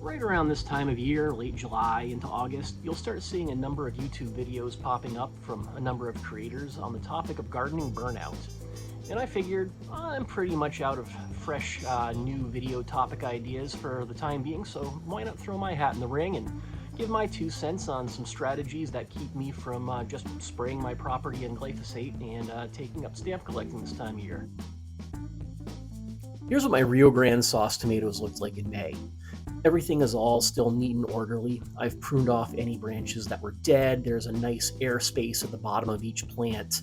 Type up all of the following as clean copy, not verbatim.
Right around this time of year, late July into August, you'll start seeing a number of YouTube videos popping up from a number of creators on the topic of gardening burnout. And I figured I'm pretty much out of fresh new video topic ideas for the time being, so why not throw my hat in the ring and give my 2 cents on some strategies that keep me from just spraying my property in glyphosate and taking up stamp collecting this time of year. Here's what my Rio Grande sauce tomatoes looked like in May. Everything is all still neat and orderly. I've pruned off any branches that were dead. There's a nice airspace at the bottom of each plant.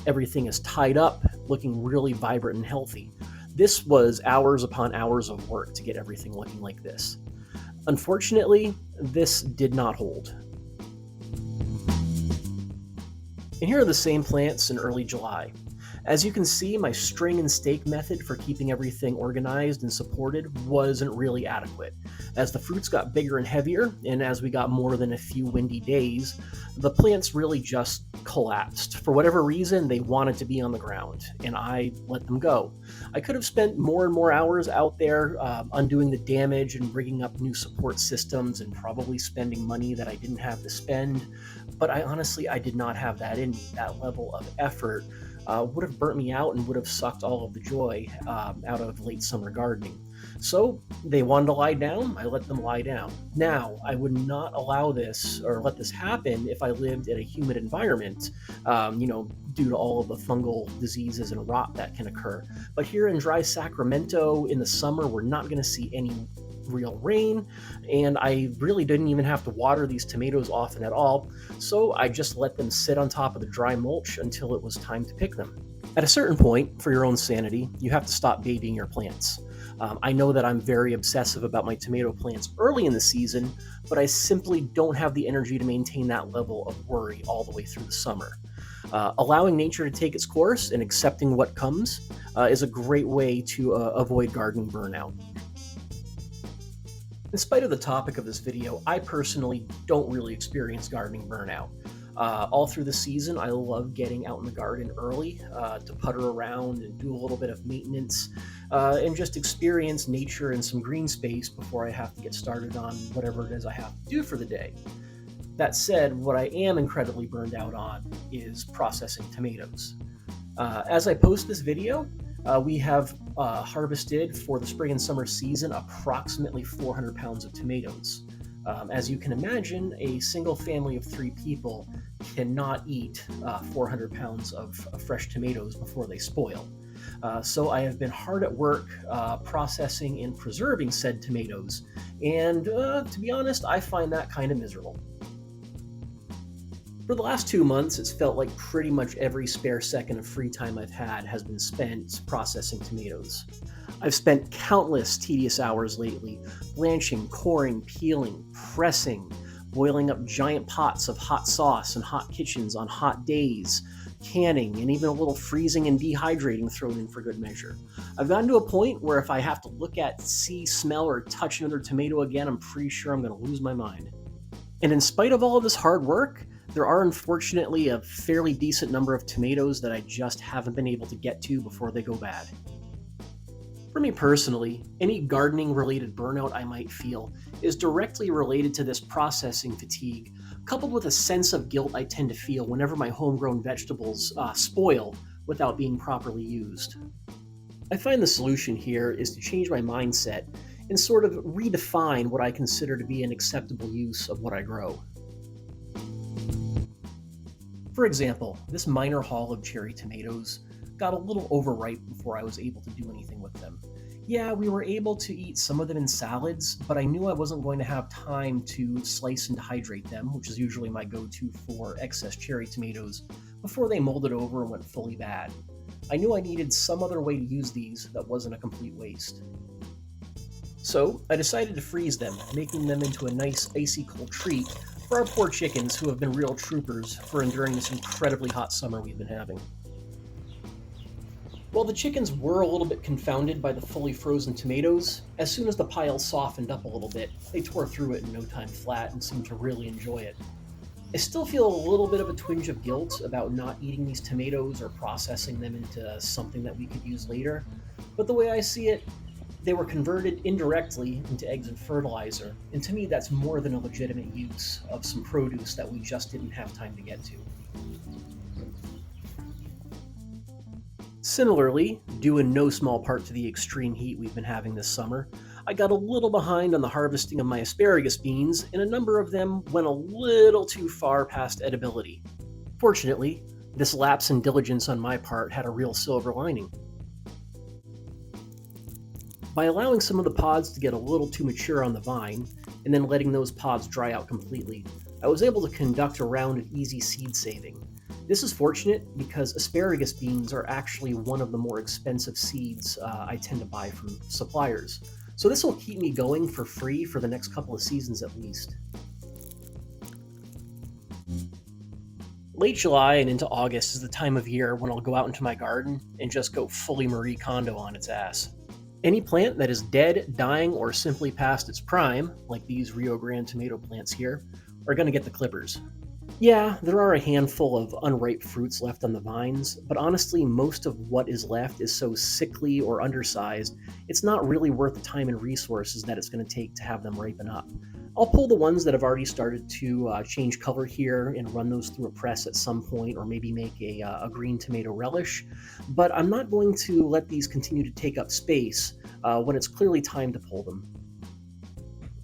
Everything is tied up, looking really vibrant and healthy. This was hours upon hours of work to get everything looking like this. Unfortunately, this did not hold. And here are the same plants in early July. As you can see, my string and stake method for keeping everything organized and supported wasn't really adequate. As the fruits got bigger and heavier, and as we got more than a few windy days, the plants really just collapsed. For whatever reason, they wanted to be on the ground, and I let them go. I could have spent more and more hours out there undoing the damage and rigging up new support systems and probably spending money that I didn't have to spend, but I did not have that in me. That level of effort would have burnt me out and would have sucked all of the joy out of late summer gardening. So they wanted to lie down, I let them lie down. Now, I would not allow this or let this happen if I lived in a humid environment, due to all of the fungal diseases and rot that can occur. But here in dry Sacramento in the summer, we're not going to see any real rain, and I really didn't even have to water these tomatoes often at all, so I just let them sit on top of the dry mulch until it was time to pick them. At a certain point, for your own sanity, you have to stop babying your plants. I know that I'm very obsessive about my tomato plants early in the season, but I simply don't have the energy to maintain that level of worry all the way through the summer. Allowing nature to take its course and accepting what comes is a great way to avoid gardening burnout. In spite of the topic of this video, I personally don't really experience gardening burnout. All through the season, I love getting out in the garden early to putter around and do a little bit of maintenance and just experience nature and some green space before I have to get started on whatever it is I have to do for the day. That said, what I am incredibly burned out on is processing tomatoes. As I post this video, we have harvested for the spring and summer season approximately 400 pounds of tomatoes. As you can imagine, a single family of 3 people cannot eat 400 pounds of fresh tomatoes before they spoil. So I have been hard at work processing and preserving said tomatoes, and to be honest, I find that kind of miserable. For the last 2 months, it's felt like pretty much every spare second of free time I've had has been spent processing tomatoes. I've spent countless tedious hours lately, blanching, coring, peeling, pressing, boiling up giant pots of hot sauce in hot kitchens on hot days, canning, and even a little freezing and dehydrating thrown in for good measure. I've gotten to a point where if I have to look at, see, smell, or touch another tomato again, I'm pretty sure I'm going to lose my mind. And in spite of all of this hard work, there are unfortunately a fairly decent number of tomatoes that I just haven't been able to get to before they go bad. For me personally, any gardening related burnout I might feel is directly related to this processing fatigue, coupled with a sense of guilt I tend to feel whenever my homegrown vegetables spoil without being properly used. I find the solution here is to change my mindset and sort of redefine what I consider to be an acceptable use of what I grow. For example, this minor haul of cherry tomatoes got a little overripe before I was able to do anything with them. Yeah, we were able to eat some of them in salads, but I knew I wasn't going to have time to slice and dehydrate them, which is usually my go-to for excess cherry tomatoes, before they molded over and went fully bad. I knew I needed some other way to use these that wasn't a complete waste. So I decided to freeze them, making them into a nice icy cold treat for our poor chickens who have been real troopers for enduring this incredibly hot summer we've been having. While the chickens were a little bit confounded by the fully frozen tomatoes, as soon as the pile softened up a little bit, they tore through it in no time flat and seemed to really enjoy it. I still feel a little bit of a twinge of guilt about not eating these tomatoes or processing them into something that we could use later, but the way I see it, They were converted indirectly into eggs and fertilizer, and to me, that's more than a legitimate use of some produce that we just didn't have time to get to. Similarly, due in no small part to the extreme heat we've been having this summer, I got a little behind on the harvesting of my asparagus beans, and a number of them went a little too far past edibility. Fortunately, this lapse in diligence on my part had a real silver lining. By allowing some of the pods to get a little too mature on the vine, and then letting those pods dry out completely, I was able to conduct a round of easy seed saving. This is fortunate because asparagus beans are actually one of the more expensive seeds I tend to buy from suppliers. So this will keep me going for free for the next couple of seasons at least. Late July and into August is the time of year when I'll go out into my garden and just go fully Marie Kondo on its ass. Any plant that is dead, dying, or simply past its prime, like these Rio Grande tomato plants here, are going to get the clippers. Yeah, there are a handful of unripe fruits left on the vines, but honestly, most of what is left is so sickly or undersized, it's not really worth the time and resources that it's going to take to have them ripen up. I'll pull the ones that have already started to change color here and run those through a press at some point, or maybe make a green tomato relish, but I'm not going to let these continue to take up space when it's clearly time to pull them.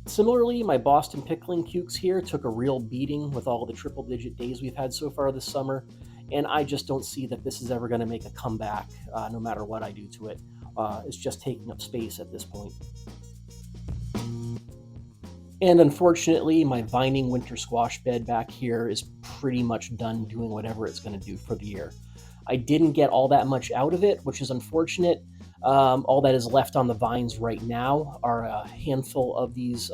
Similarly, my Boston pickling cukes here took a real beating with all the triple-digit days we've had so far this summer, and I just don't see that this is ever going to make a comeback, no matter what I do to it. It's just taking up space at this point. And unfortunately, my vining winter squash bed back here is pretty much done doing whatever it's going to do for the year. I didn't get all that much out of it, which is unfortunate. All that is left on the vines right now are a handful of these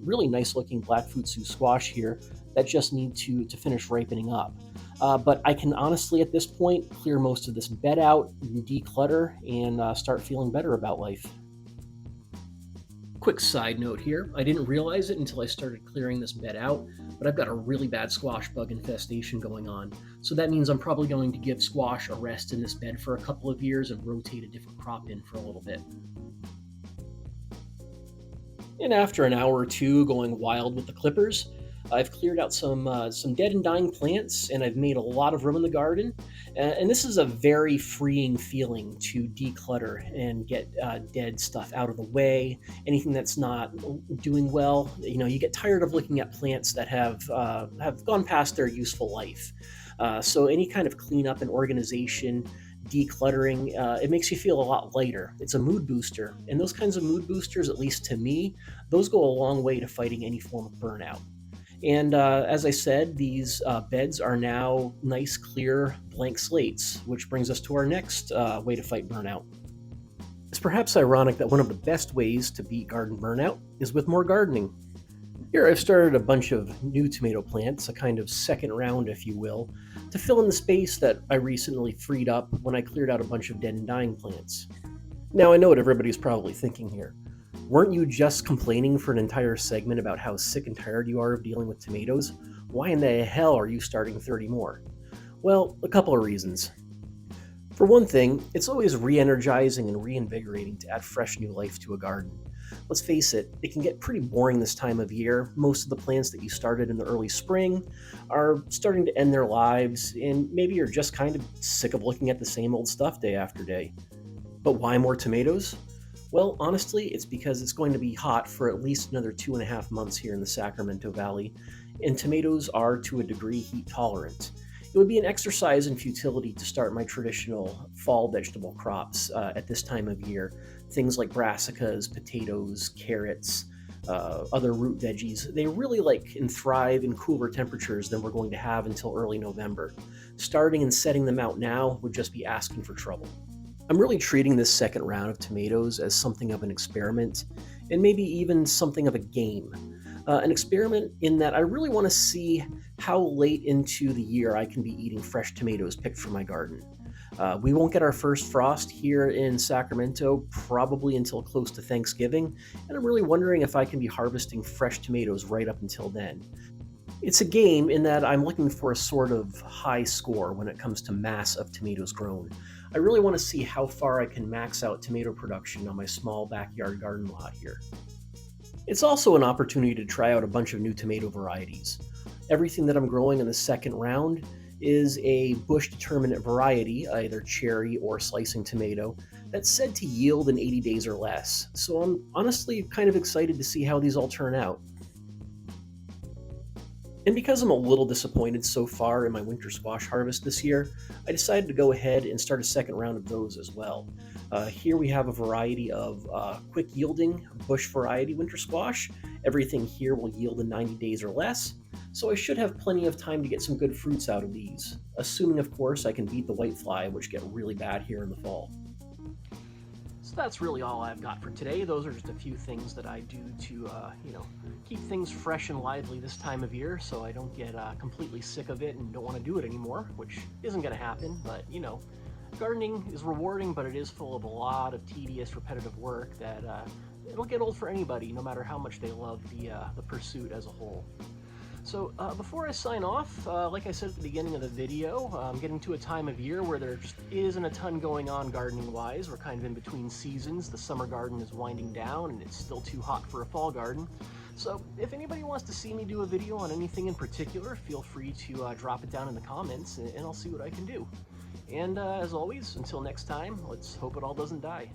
really nice looking black futsu squash here that just need to finish ripening up. But I can honestly at this point clear most of this bed out, declutter, and start feeling better about life. Quick side note here, I didn't realize it until I started clearing this bed out, but I've got a really bad squash bug infestation going on. So that means I'm probably going to give squash a rest in this bed for a couple of years and rotate a different crop in for a little bit. And after an hour or two going wild with the clippers, I've cleared out some dead and dying plants, and I've made a lot of room in the garden. And this is a very freeing feeling to declutter and get dead stuff out of the way. Anything that's not doing well, you get tired of looking at plants that have gone past their useful life. So any kind of cleanup and organization, decluttering, it makes you feel a lot lighter. It's a mood booster, and those kinds of mood boosters, at least to me, those go a long way to fighting any form of burnout. And as I said, these beds are now nice, clear, blank slates, which brings us to our next way to fight burnout. It's perhaps ironic that one of the best ways to beat garden burnout is with more gardening. Here I've started a bunch of new tomato plants, a kind of second round, if you will, to fill in the space that I recently freed up when I cleared out a bunch of dead and dying plants. Now I know what everybody's probably thinking here. Weren't you just complaining for an entire segment about how sick and tired you are of dealing with tomatoes? Why in the hell are you starting 30 more? Well, a couple of reasons. For one thing, it's always re-energizing and reinvigorating to add fresh new life to a garden. Let's face it, it can get pretty boring this time of year. Most of the plants that you started in the early spring are starting to end their lives, and maybe you're just kind of sick of looking at the same old stuff day after day. But why more tomatoes? Well, honestly, it's because it's going to be hot for at least another 2.5 months here in the Sacramento Valley, and tomatoes are to a degree heat tolerant. It would be an exercise in futility to start my traditional fall vegetable crops at this time of year. Things like brassicas, potatoes, carrots, other root veggies. They really like and thrive in cooler temperatures than we're going to have until early November. Starting and setting them out now would just be asking for trouble. I'm really treating this second round of tomatoes as something of an experiment, and maybe even something of a game. An experiment in that I really want to see how late into the year I can be eating fresh tomatoes picked from my garden. We won't get our first frost here in Sacramento probably until close to Thanksgiving, and I'm really wondering if I can be harvesting fresh tomatoes right up until then. It's a game in that I'm looking for a sort of high score when it comes to mass of tomatoes grown. I really want to see how far I can max out tomato production on my small backyard garden lot here. It's also an opportunity to try out a bunch of new tomato varieties. Everything that I'm growing in the second round is a bush determinate variety, either cherry or slicing tomato, that's said to yield in 80 days or less. So I'm honestly kind of excited to see how these all turn out. And because I'm a little disappointed so far in my winter squash harvest this year, I decided to go ahead and start a second round of those as well. Here we have a variety of quick yielding bush variety winter squash. Everything here will yield in 90 days or less, so I should have plenty of time to get some good fruits out of these, assuming of course I can beat the whitefly, which get really bad here in the fall. So that's really all I've got for today. Those are just a few things that I do to, keep things fresh and lively this time of year so I don't get completely sick of it and don't want to do it anymore, which isn't going to happen, but gardening is rewarding, but it is full of a lot of tedious, repetitive work that it'll get old for anybody, no matter how much they love the pursuit as a whole. So before I sign off, like I said at the beginning of the video, I'm getting to a time of year where there just isn't a ton going on gardening-wise. We're kind of in between seasons. The summer garden is winding down and it's still too hot for a fall garden. So if anybody wants to see me do a video on anything in particular, feel free to drop it down in the comments and I'll see what I can do. And as always, until next time, let's hope it all doesn't die.